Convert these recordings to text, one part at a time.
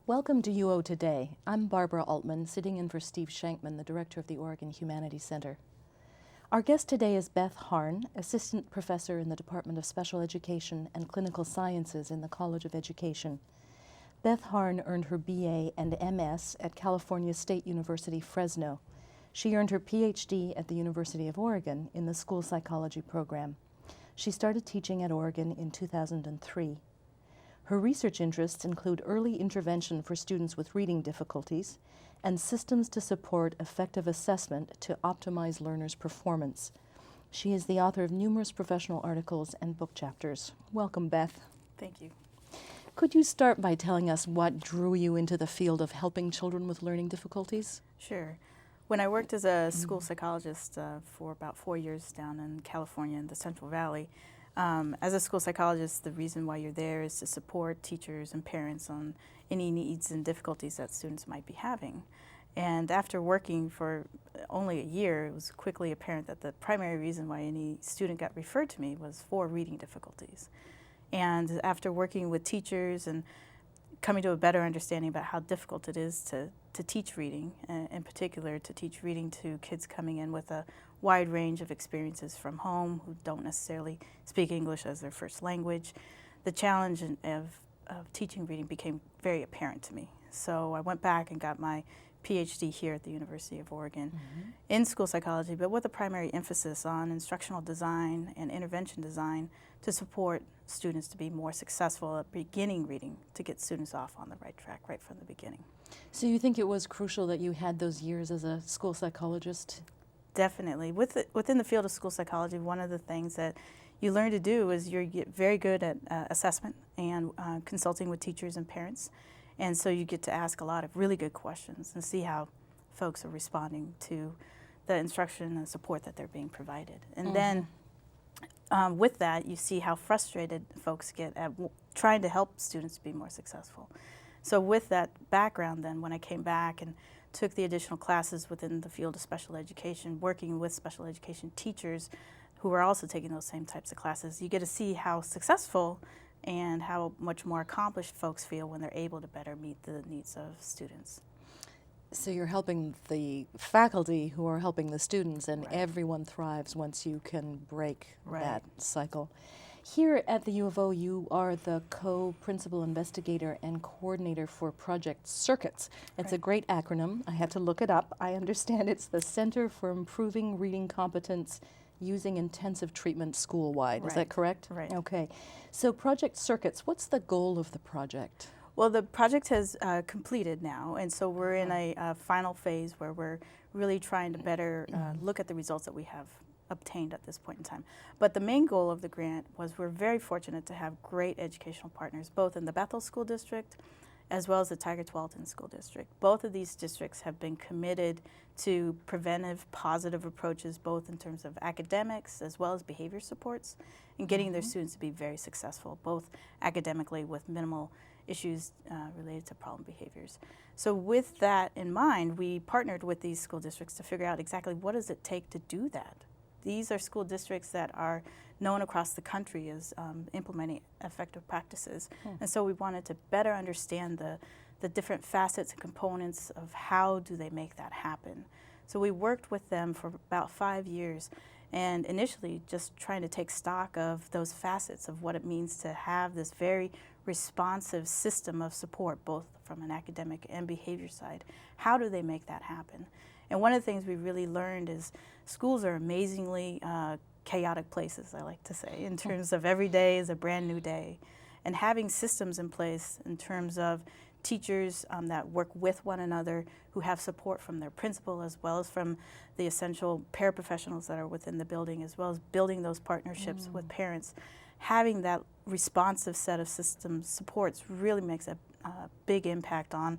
Welcome to UO Today. I'm Barbara Altmann, sitting in for Steve Shankman, the director of the Oregon Humanities Center. Our guest today is Beth Harn, assistant professor in the Department of Special Education and Clinical Sciences in the College of Education. Beth Harn earned her BA and MS at California State University, Fresno. She earned her PhD at the University of Oregon in the school psychology program. She started teaching at Oregon in 2003. Her research interests include early intervention for students with reading difficulties and systems to support effective assessment to optimize learners' performance. She is the author of numerous professional articles and book chapters. Welcome, Beth. Thank you. Could you start by telling us what drew you into the field of helping children with learning difficulties? Sure. When I worked as a school psychologist for about 4 years down in California in the Central Valley, as a school psychologist, the reason why you're there is to support teachers and parents on any needs and difficulties that students might be having. And after working for only a year, it was quickly apparent that the primary reason why any student got referred to me was for reading difficulties. And after working with teachers and coming to a better understanding about how difficult it is to teach reading, in particular to teach reading to kids coming in with a wide range of experiences from home who don't necessarily speak English as their first language, the challenge of teaching reading became very apparent to me. So I went back and got my PhD here at the University of Oregon in school psychology, but with a primary emphasis on instructional design and intervention design to support students to be more successful at beginning reading, to get students off on the right track right from the beginning. So you think it was crucial that you had those years as a school psychologist? Definitely. Within the field of school psychology, one of the things that you learn to do is you get very good at assessment and consulting with teachers and parents. And so you get to ask a lot of really good questions and see how folks are responding to the instruction and support that they're being provided. And then with that, you see how frustrated folks get at trying to help students be more successful. So with that background then, when I came back and took the additional classes within the field of special education, working with special education teachers who are also taking those same types of classes, you get to see how successful and how much more accomplished folks feel when they're able to better meet the needs of students. So you're helping the faculty who are helping the students, and Right. everyone thrives once you can break Right. that cycle. Here at the U of O, you are the co-principal investigator and coordinator for Project Circuits. It's a Right. great acronym. I had to look it up. I understand it's the Center for Improving Reading Competence Using Intensive Treatment School-wide. Is that Right. correct? Right. Okay. So Project Circuits, what's the goal of the project? Well, the project has completed now, and so we're in a final phase where we're really trying to better look at the results that we have obtained at this point in time. But the main goal of the grant was we're very fortunate to have great educational partners, both in the Bethel School District as well as the Tigard-Tualatin School District. Both of these districts have been committed to preventive, positive approaches, both in terms of academics as well as behavior supports, and getting their students to be very successful, both academically with minimal issues related to problem behaviors. So with that in mind, we partnered with these school districts to figure out exactly what does it take to do that. These are school districts that are known across the country as implementing effective practices. And so we wanted to better understand the different facets and components of how do they make that happen. So we worked with them for about 5 years, and initially just trying to take stock of those facets of what it means to have this very responsive system of support, both from an academic and behavior side. How do they make that happen? And one of the things we really learned is schools are amazingly chaotic places, I like to say, in terms of every day is a brand new day. And having systems in place in terms of teachers that work with one another, who have support from their principal as well as from the essential paraprofessionals that are within the building, as well as building those partnerships with parents. Having that responsive set of systems supports really makes a big impact on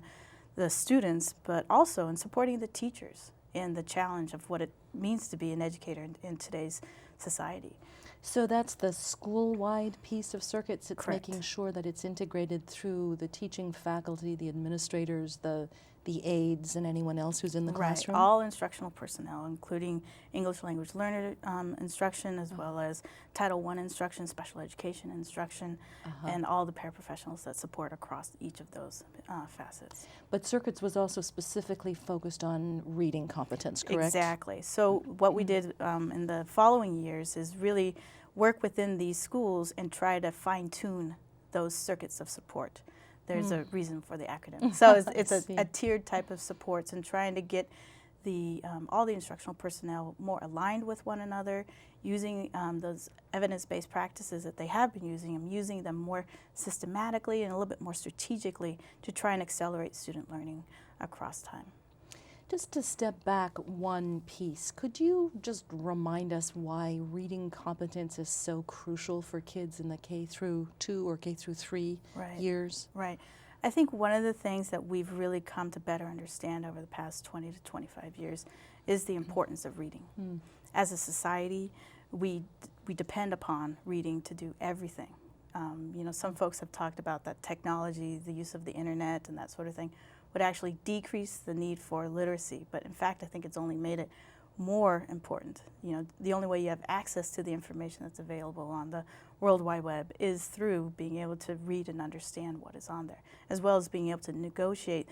the students, but also in supporting the teachers in the challenge of what it means to be an educator in today's society. So that's the school-wide piece of Circuits. It's Correct. making sure that it's integrated through the teaching faculty, the administrators, the the aides and anyone else who's in the classroom? All instructional personnel, including English language learner instruction, as well as Title I instruction, special education instruction, and all the paraprofessionals that support across each of those facets. But Circuits was also specifically focused on reading competence, correct? Exactly. So what we did in the following years is really work within these schools and try to fine-tune those circuits of support. There's a reason for the acronym. So it's a tiered type of supports, and trying to get the all the instructional personnel more aligned with one another, using those evidence-based practices that they have been using them more systematically and a little bit more strategically to try and accelerate student learning across time. Just to step back one piece, could you just remind us why reading competence is so crucial for kids in the K through 2 or K through 3 years? Right. I think one of the things that we've really come to better understand over the past 20 to 25 years is the importance of reading. As a society, we depend upon reading to do everything. You know, some folks have talked about that technology, the use of the internet and that sort of thing would actually decrease the need for literacy, but in fact I think it's only made it more important. You know, the only way you have access to the information that's available on the World Wide Web is through being able to read and understand what is on there, as well as being able to negotiate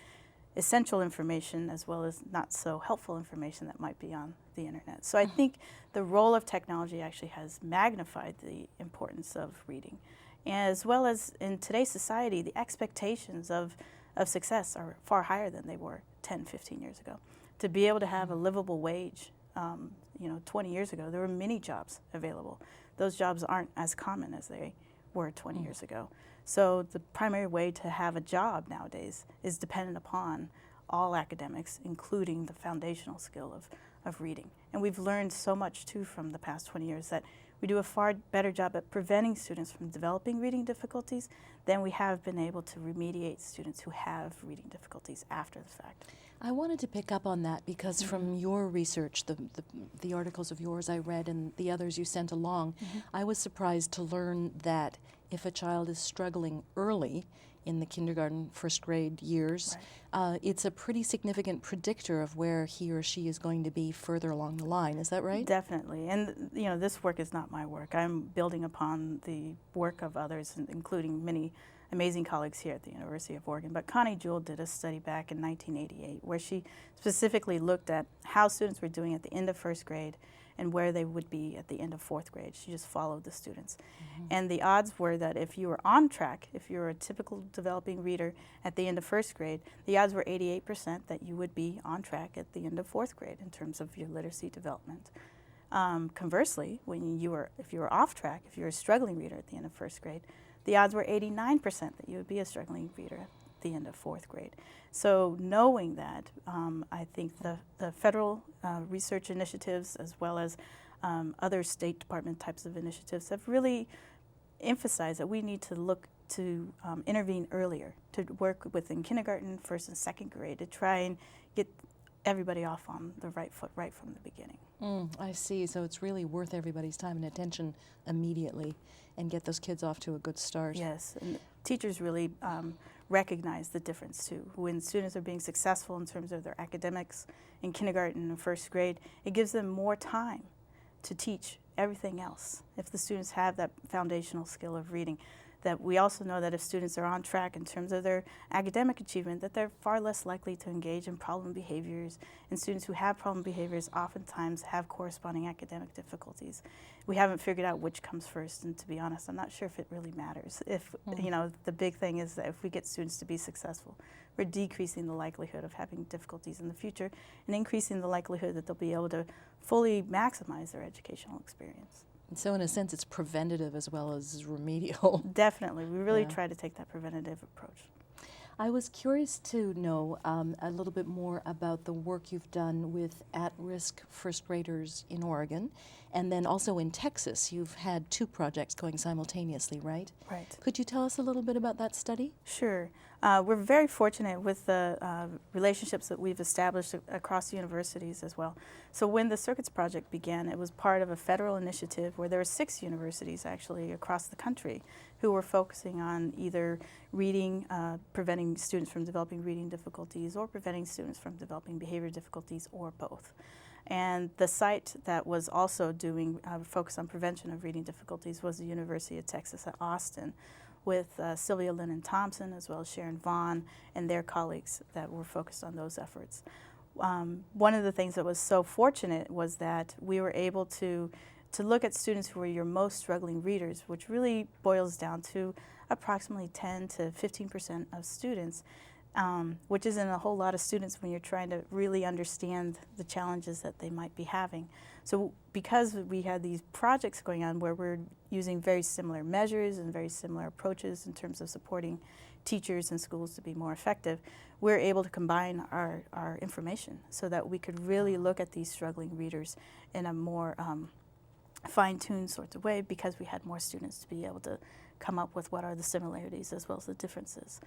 essential information as well as not so helpful information that might be on the internet. So I think the role of technology actually has magnified the importance of reading, as well as in today's society the expectations of success are far higher than they were 10, 15 years ago. To be able to have a livable wage, you know, 20 years ago, there were many jobs available. Those jobs aren't as common as they were 20 years ago. So the primary way to have a job nowadays is dependent upon all academics, including the foundational skill of reading. And we've learned so much, too, from the past 20 years that we do a far better job at preventing students from developing reading difficulties than we have been able to remediate students who have reading difficulties after the fact. I wanted to pick up on that because from your research, the articles of yours I read and the others you sent along, I was surprised to learn that if a child is struggling early in the kindergarten, first grade years, it's a pretty significant predictor of where he or she is going to be further along the line. Is that right? Definitely. And you know, this work is not my work. I'm building upon the work of others, including many amazing colleagues here at the University of Oregon. But Connie Jewell did a study back in 1988 where she specifically looked at how students were doing at the end of first grade and where they would be at the end of fourth grade. She just followed the students. And the odds were that if you were on track, if you were a typical developing reader at the end of first grade, the odds were 88% that you would be on track at the end of fourth grade in terms of your literacy development. Conversely, if you were off track, if you were a struggling reader at the end of first grade, the odds were 89% that you would be a struggling reader at the end of fourth grade. So knowing that, I think the federal research initiatives as well as other State Department types of initiatives have really emphasized that we need to look to intervene earlier, to work within kindergarten, first and second grade, to try and get everybody off on the right foot right from the beginning. I see. So it's really worth everybody's time and attention immediately and get those kids off to a good start. Yes, and teachers really recognize the difference too. When students are being successful in terms of their academics in kindergarten and first grade, it gives them more time to teach everything else if the students have that foundational skill of reading. That we also know that if students are on track in terms of their academic achievement, that they're far less likely to engage in problem behaviors, and students who have problem behaviors oftentimes have corresponding academic difficulties. We haven't figured out which comes first, and to be honest, I'm not sure if it really matters. If you know, the big thing is that if we get students to be successful, we're decreasing the likelihood of having difficulties in the future and increasing the likelihood that they'll be able to fully maximize their educational experience. So in a sense, it's preventative as well as remedial. Definitely. We really try to take that preventative approach. I was curious to know a little bit more about the work you've done with at-risk first graders in Oregon, and then also in Texas. You've had 2 projects going simultaneously, right? Right. Could you tell us a little bit about that study? Sure. We're very fortunate with the relationships that we've established across universities as well. So when the Circuits Project began, it was part of a federal initiative where there were 6 universities actually across the country who were focusing on either reading, preventing students from developing reading difficulties, or preventing students from developing behavior difficulties, or both. And the site that was also doing focus on prevention of reading difficulties was the University of Texas at Austin, with Sylvia Lennon Thompson, as well as Sharon Vaughn and their colleagues that were focused on those efforts. One of the things that was so fortunate was that we were able to look at students who were your most struggling readers, which really boils down to approximately 10 to 15% of students, which isn't a whole lot of students when you're trying to really understand the challenges that they might be having. So because we had these projects going on where we're using very similar measures and very similar approaches in terms of supporting teachers and schools to be more effective, we're able to combine our information so that we could really look at these struggling readers in a more fine-tuned sort of way, because we had more students to be able to come up with what are the similarities as well as the differences.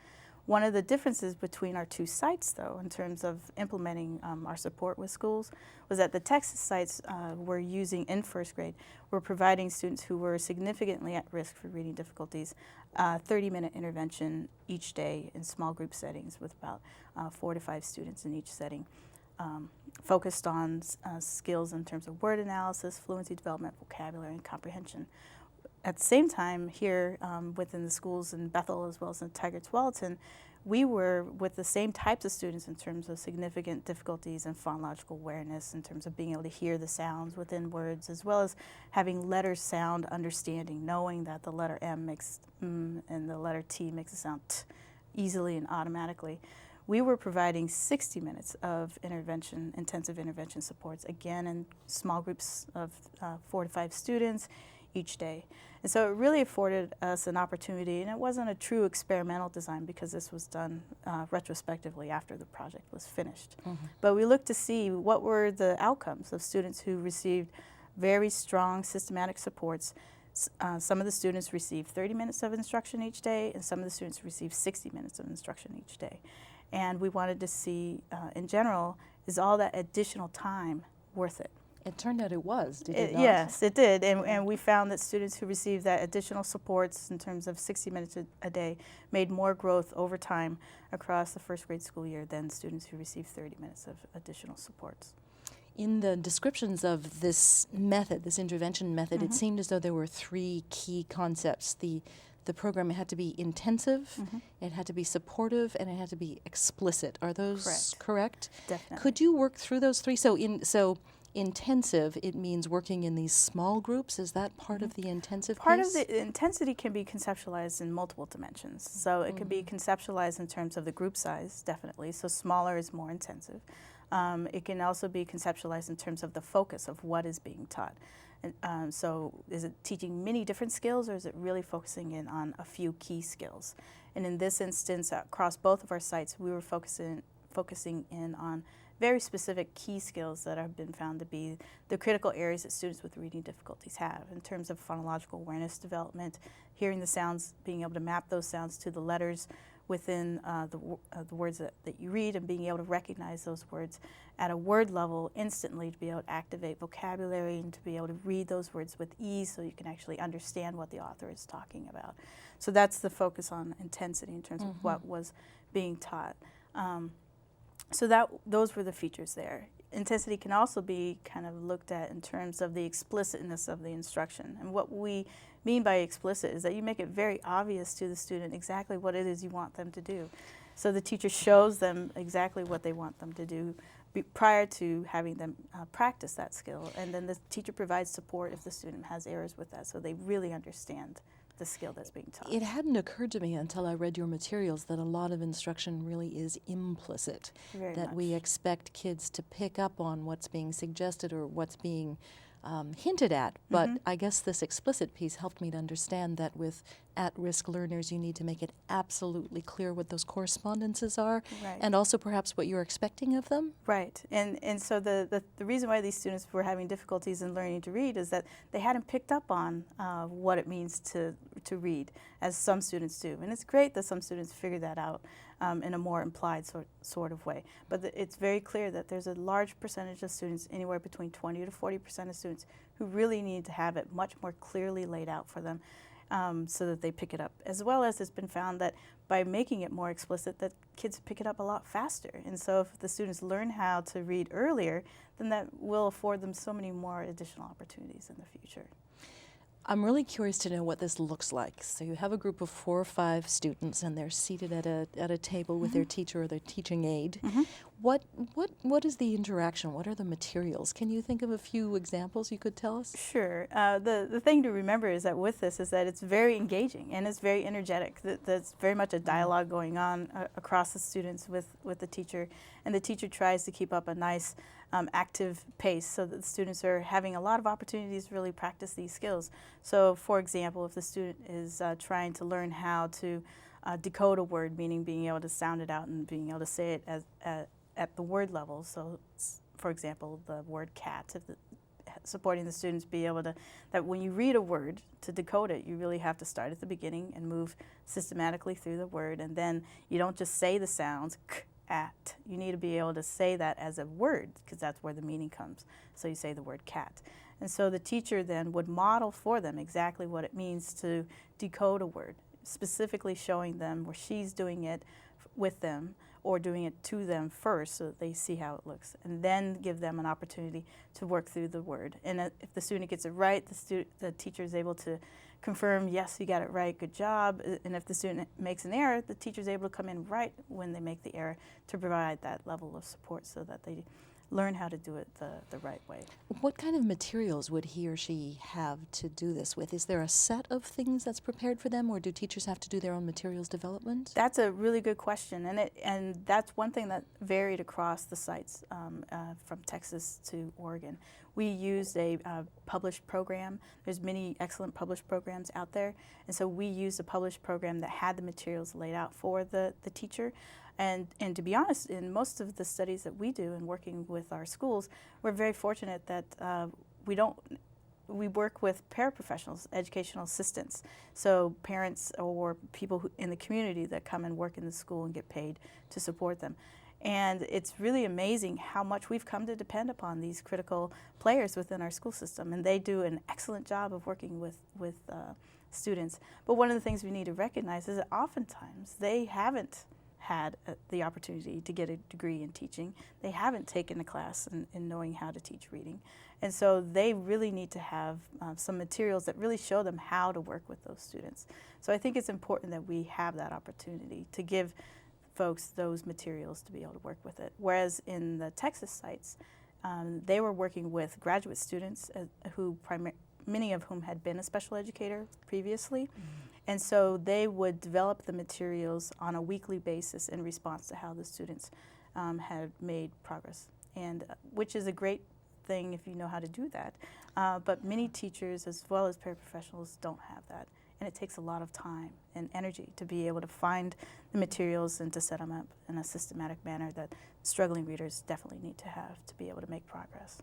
One of the differences between our 2 sites, though, in terms of implementing our support with schools, was that the Texas sites were using, in first grade, were providing students who were significantly at risk for reading difficulties 30-minute intervention each day in small group settings with about 4 to 5 students in each setting, focused on skills in terms of word analysis, fluency development, vocabulary, and comprehension. At the same time, here within the schools in Bethel as well as in Tigard-Tualatin, we were with the same types of students in terms of significant difficulties in phonological awareness, in terms of being able to hear the sounds within words, as well as having letter sound understanding, knowing that the letter M makes and the letter T makes a sound T easily and automatically. We were providing 60 minutes of intervention, intensive intervention supports, again in small groups of 4 to 5 students each day. And so it really afforded us an opportunity, and it wasn't a true experimental design because this was done retrospectively after the project was finished. But we looked to see what were the outcomes of students who received very strong systematic supports. Some of the students received 30 minutes of instruction each day, and some of the students received 60 minutes of instruction each day. And we wanted to see, in general, is all that additional time worth it? It turned out it was, did it not? Yes, it did. And we found that students who received that additional supports in terms of 60 minutes a day made more growth over time across the first grade school year than students who received 30 minutes of additional supports. In the descriptions of this method, this intervention method, it seemed as though there were 3 key concepts. The program had to be intensive, it had to be supportive, and it had to be explicit. Are those correct? Definitely. Could you work through those 3? So intensive, it means working in these small groups. Is that part of the intensive Part piece? of the intensity can be conceptualized in multiple dimensions. So it could be conceptualized in terms of the group size, definitely. So smaller is more intensive. It can also be conceptualized in terms of the focus of what is being taught. And, so is it teaching many different skills, or is it really focusing in on a few key skills? And in this instance, across both of our sites, we were focusing in on very specific key skills that have been found to be the critical areas that students with reading difficulties have in terms of phonological awareness development, hearing the sounds, being able to map those sounds to the letters within the words that you read, and being able to recognize those words at a word level instantly, to be able to activate vocabulary and to be able to read those words with ease so you can actually understand what the author is talking about. So that's the focus on intensity in terms of what was being taught. So those were the features there. Intensity can also be kind of looked at in terms of the explicitness of the instruction. And what we mean by explicit is that you make it very obvious to the student exactly what it is you want them to do. So the teacher shows them exactly what they want them to do prior to having them practice that skill. And then the teacher provides support if the student has errors with that, so they really understand the skill that's being taught. It hadn't occurred to me until I read your materials that a lot of instruction really is implicit. Very that much. we expect kids to pick up on what's being suggested or what's being hinted at. But I guess this explicit piece helped me to understand that with at-risk learners, you need to make it absolutely clear what those correspondences are, Right. and also perhaps what you're expecting of them. Right, and so the reason why these students were having difficulties in learning to read is that they hadn't picked up on what it means to to read, as some students do. And it's great that some students figure that out in a more implied sort of way. But it's very clear that there's a large percentage of students, anywhere between 20 to 40% of students, who really need to have it much more clearly laid out for them so that they pick it up. As well as it's been found that by making it more explicit, that kids pick it up a lot faster. And so if the students learn how to read earlier, then that will afford them so many more additional opportunities in the future. I'm really curious to know what this looks like. So you have a group of 4 or 5 students, and they're seated at a table with their teacher or their teaching aide. What is the interaction? What are the materials? Can you think of a few examples you could tell us? Sure. The thing to remember is that with this is that it's very engaging and it's very energetic. There's very much a dialogue going on across the students with the teacher, and the teacher tries to keep up a nice active pace so that the students are having a lot of opportunities to really practice these skills. So for example, if the student is trying to learn how to decode a word, meaning being able to sound it out and being able to say it at the word level. So for example, the word cat, supporting the students be able to, that when you read a word, to decode it, you really have to start at the beginning and move systematically through the word, and then you don't just say the sounds, k, at. You need to be able to say that as a word, because that's where the meaning comes. So you say the word cat. And so the teacher then would model for them exactly what it means to decode a word, specifically showing them where she's doing it with them or doing it to them first so that they see how it looks, and then give them an opportunity to work through the word. And if the student gets it right, the teacher is able to confirm, yes, you got it right, good job. And if the student makes an error, the teacher is able to come in right when they make the error to provide that level of support so that they learn how to do it the right way. What kind of materials would he or she have to do this with? Is there a set of things that's prepared for them, or do teachers have to do their own materials development? That's a really good question, and that's one thing that varied across the sites from Texas to Oregon. We used a published program. There's many excellent published programs out there, and so we used a published program that had the materials laid out for the teacher. And to be honest, in most of the studies that we do in working with our schools, we're very fortunate that we work with paraprofessionals, educational assistants, so parents or people in the community that come and work in the school and get paid to support them. And it's really amazing how much we've come to depend upon these critical players within our school system, and they do an excellent job of working with students. But one of the things we need to recognize is that oftentimes they haven't had the opportunity to get a degree in teaching. They haven't taken a class in knowing how to teach reading. And so they really need to have some materials that really show them how to work with those students. So I think it's important that we have that opportunity to give folks those materials to be able to work with it. Whereas in the Texas sites, they were working with graduate students many of whom had been a special educator previously. And so they would develop the materials on a weekly basis in response to how the students had made progress, and which is a great thing if you know how to do that. But many teachers, as well as paraprofessionals, don't have that. And it takes a lot of time and energy to be able to find the materials and to set them up in a systematic manner that struggling readers definitely need to have to be able to make progress.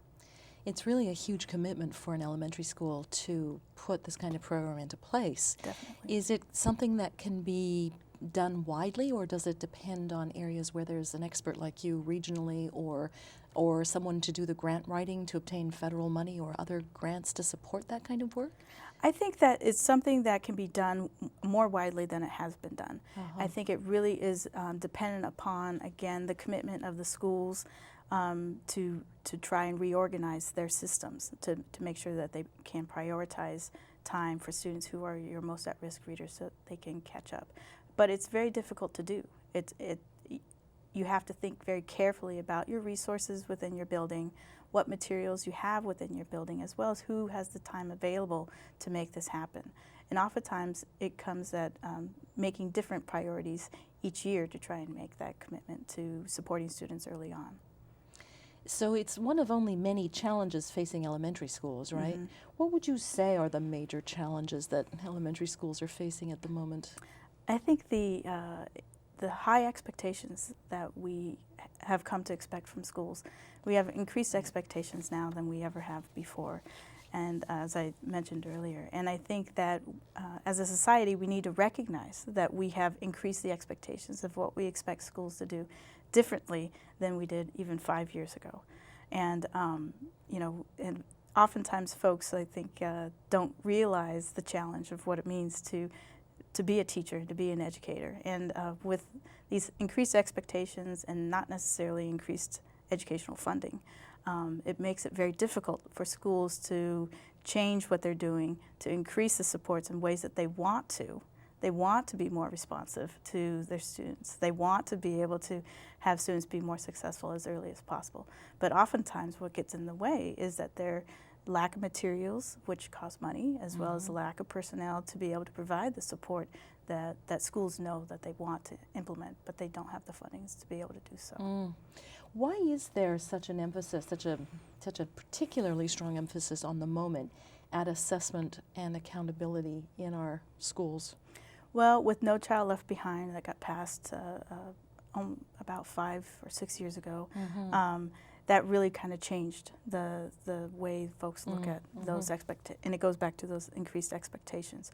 It's really a huge commitment for an elementary school to put this kind of program into place. Definitely. Is it something that can be done widely, or does it depend on areas where there's an expert like you regionally, or someone to do the grant writing to obtain federal money or other grants to support that kind of work? I think that it's something that can be done more widely than it has been done. I think it really is dependent upon, again, the commitment of the schools to try and reorganize their systems to make sure that they can prioritize time for students who are your most at-risk readers so they can catch up. But it's very difficult to do. You have to think very carefully about your resources within your building, what materials you have within your building, as well as who has the time available to make this happen. And oftentimes it comes at making different priorities each year to try and make that commitment to supporting students early on. So it's one of only many challenges facing elementary schools, right? Mm-hmm. What would you say are the major challenges that elementary schools are facing at the moment? I think the high expectations that we have come to expect from schools. We have increased expectations now than we ever have before. and as I mentioned earlier. And I think that as a society, we need to recognize that we have increased the expectations of what we expect schools to do differently than we did even 5 years ago. And, you know, and oftentimes folks, I think, don't realize the challenge of what it means to be a teacher, to be an educator. And with these increased expectations and not necessarily increased educational funding, it makes it very difficult for schools to change what they're doing, to increase the supports in ways that they want to. They want to be more responsive to their students. They want to be able to have students be more successful as early as possible. But oftentimes what gets in the way is that their lack of materials, which cost money, as well as the lack of personnel to be able to provide the support that schools know that they want to implement, but they don't have the fundings to be able to do so. Why is there such an emphasis, such a particularly strong emphasis on the moment at assessment and accountability in our schools? Well, with No Child Left Behind that got passed about 5 or 6 years ago, that really kind of changed the way folks look at those and it goes back to those increased expectations.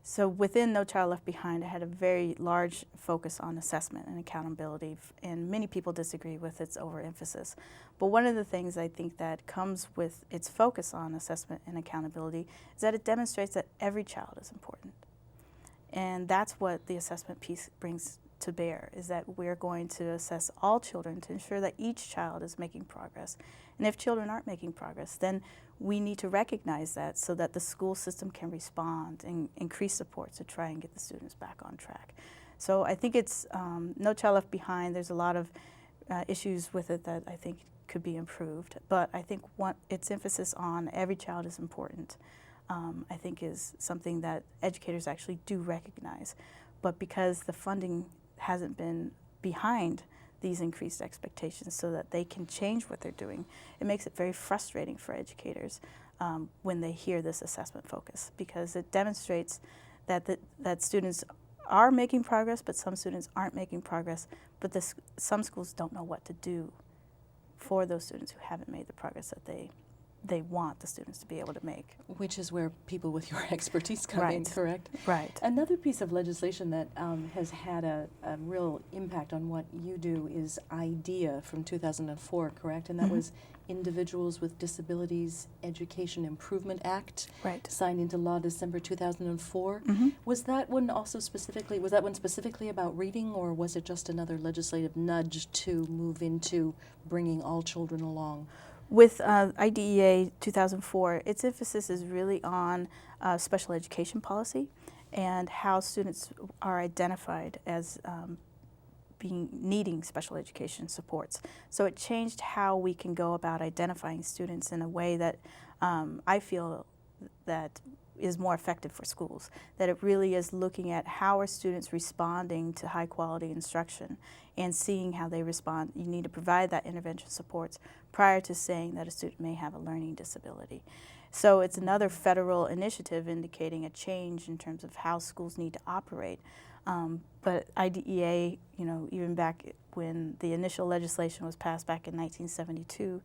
So within No Child Left Behind, I had a very large focus on assessment and accountability, and many people disagree with its overemphasis. But one of the things I think that comes with its focus on assessment and accountability is that it demonstrates that every child is important. And that's what the assessment piece brings to bear, is that we're going to assess all children to ensure that each child is making progress. And if children aren't making progress, then we need to recognize that so that the school system can respond and increase support to try and get the students back on track. So I think it's No Child Left Behind. There's a lot of issues with it that I think could be improved, but I think its emphasis on every child is important, I think is something that educators actually do recognize. But because the funding hasn't been behind these increased expectations so that they can change what they're doing, it makes it very frustrating for educators when they hear this assessment focus, because it demonstrates that students are making progress, but some students aren't making progress, but some schools don't know what to do for those students who haven't made the progress that they want the students to be able to make. Which is where people with your expertise come in, correct? Right. Another piece of legislation that has had a real impact on what you do is IDEA from 2004, correct? And that was Individuals with Disabilities Education Improvement Act, signed into law December 2004. Was that one specifically about reading, or was it just another legislative nudge to move into bringing all children along? With IDEA 2004, its emphasis is really on special education and how students are identified as needing special education supports. So it changed how we can go about identifying students in a way that I feel that is more effective for schools, that it really is looking at how are students responding to high quality instruction and seeing how they respond. You need to provide that intervention supports prior to saying that a student may have a learning disability. So it's another federal initiative indicating a change in terms of how schools need to operate. But IDEA, even back when the initial legislation was passed back in 1972,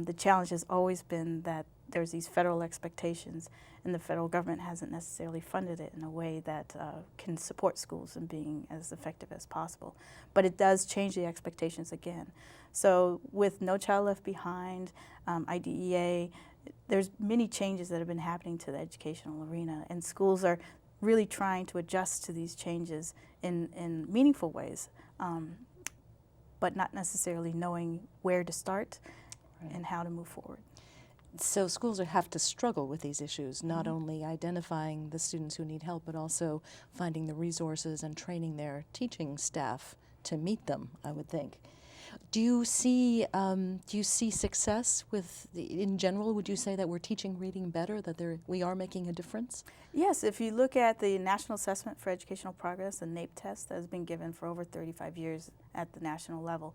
the challenge has always been that there's these federal expectations, and the federal government hasn't necessarily funded it in a way that can support schools in being as effective as possible. But it does change the expectations again. So with No Child Left Behind, IDEA, there's many changes that have been happening to the educational arena, and schools are really trying to adjust to these changes in meaningful ways, but not necessarily knowing where to start and how to move forward. So schools have to struggle with these issues, not only identifying the students who need help, but also finding the resources and training their teaching staff to meet them, I would think. Do you see success in general? Would you say that we're teaching reading better, that we are making a difference? Yes, if you look at the National Assessment for Educational Progress, the NAEP test that has been given for over 35 years at the national level,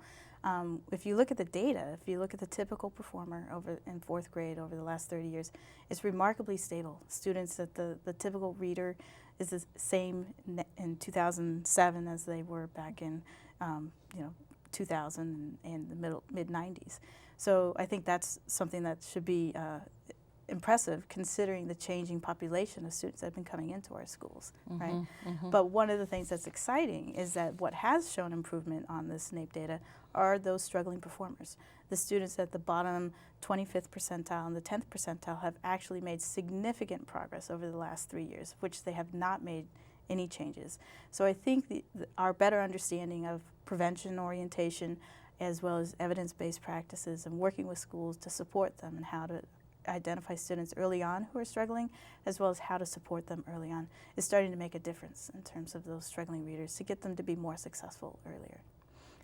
if you look at the data, if you look at the typical performer in 4th grade over the last 30 years, it's remarkably stable. Students that the typical reader is the same in 2007 as they were back in 2000 and the mid-90s. So I think that's something that should be impressive considering the changing population of students that have been coming into our schools, right? Mm-hmm. But one of the things that's exciting is that what has shown improvement on this NAEP data are those struggling performers. The students at the bottom 25th percentile and the 10th percentile have actually made significant progress over the last 3 years, which they have not made any changes. So I think our better understanding of prevention orientation as well as evidence-based practices and working with schools to support them and how to identify students early on who are struggling, as well as how to support them early on, is starting to make a difference in terms of those struggling readers to get them to be more successful earlier.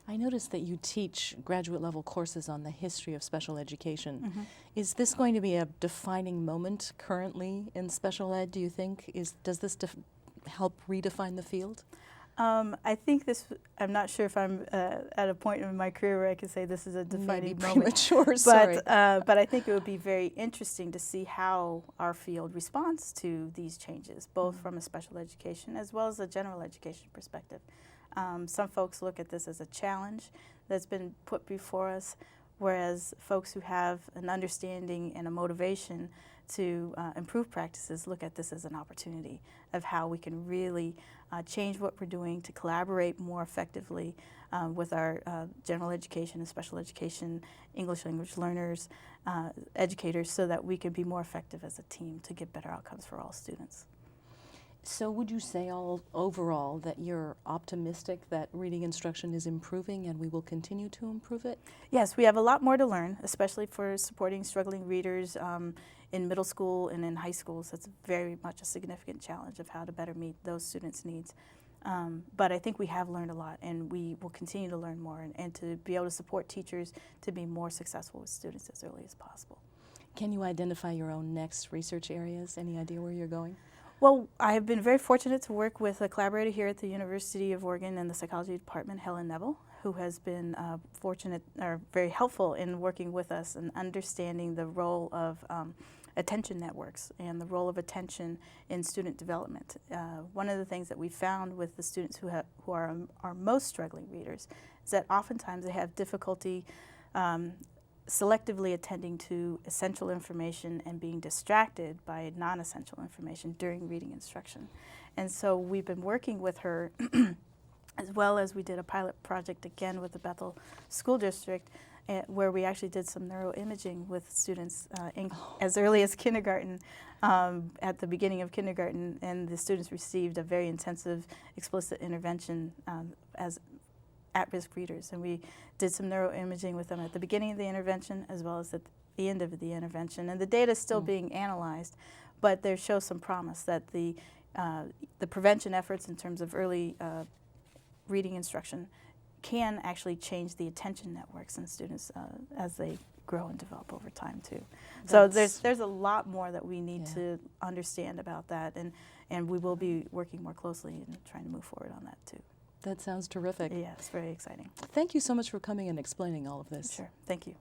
I noticed that you teach graduate level courses on the history of special education. Mm-hmm. Is this going to be a defining moment currently in special ed, do you think? Does this help redefine the field? I think I'm not sure if I'm at a point in my career where I can say this is a defining Maybe moment. premature, sorry. But I think it would be very interesting to see how our field responds to these changes, both from a special education as well as a general education perspective. Some folks look at this as a challenge that's been put before us, whereas folks who have an understanding and a motivation to improve practices look at this as an opportunity of how we can really change what we're doing to collaborate more effectively with our general education and special education, English language learners, educators, so that we can be more effective as a team to get better outcomes for all students. So would you say overall that you're optimistic that reading instruction is improving and we will continue to improve it? Yes, we have a lot more to learn, especially for supporting struggling readers in middle school and in high schools. That's very much a significant challenge of how to better meet those students' needs. But I think we have learned a lot, and we will continue to learn more and to be able to support teachers to be more successful with students as early as possible. Can you identify your own next research areas? Any idea where you're going? Well, I have been very fortunate to work with a collaborator here at the University of Oregon in the psychology department, Helen Neville, who has been very helpful in working with us and understanding the role of attention networks and the role of attention in student development. One of the things that we found with the students who are our most struggling readers is that oftentimes they have difficulty selectively attending to essential information and being distracted by non-essential information during reading instruction. And so we've been working with her as well as we did a pilot project again with the Bethel School District where we actually did some neuroimaging with students as early as kindergarten, at the beginning of kindergarten, and the students received a very intensive explicit intervention as at-risk readers, and we did some neuroimaging with them at the beginning of the intervention as well as at the end of the intervention. And the data is still being analyzed, but there shows some promise that the prevention efforts in terms of early reading instruction can actually change the attention networks in students as they grow and develop over time too. So there's a lot more that we need to understand about that, and we will be working more closely and trying to move forward on that too. That sounds terrific. Yeah, it's very exciting. Thank you so much for coming and explaining all of this. Sure, thank you.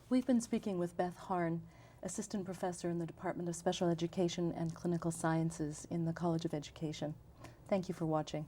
We've been speaking with Beth Harn, Assistant Professor in the Department of Special Education and Clinical Sciences in the College of Education. Thank you for watching.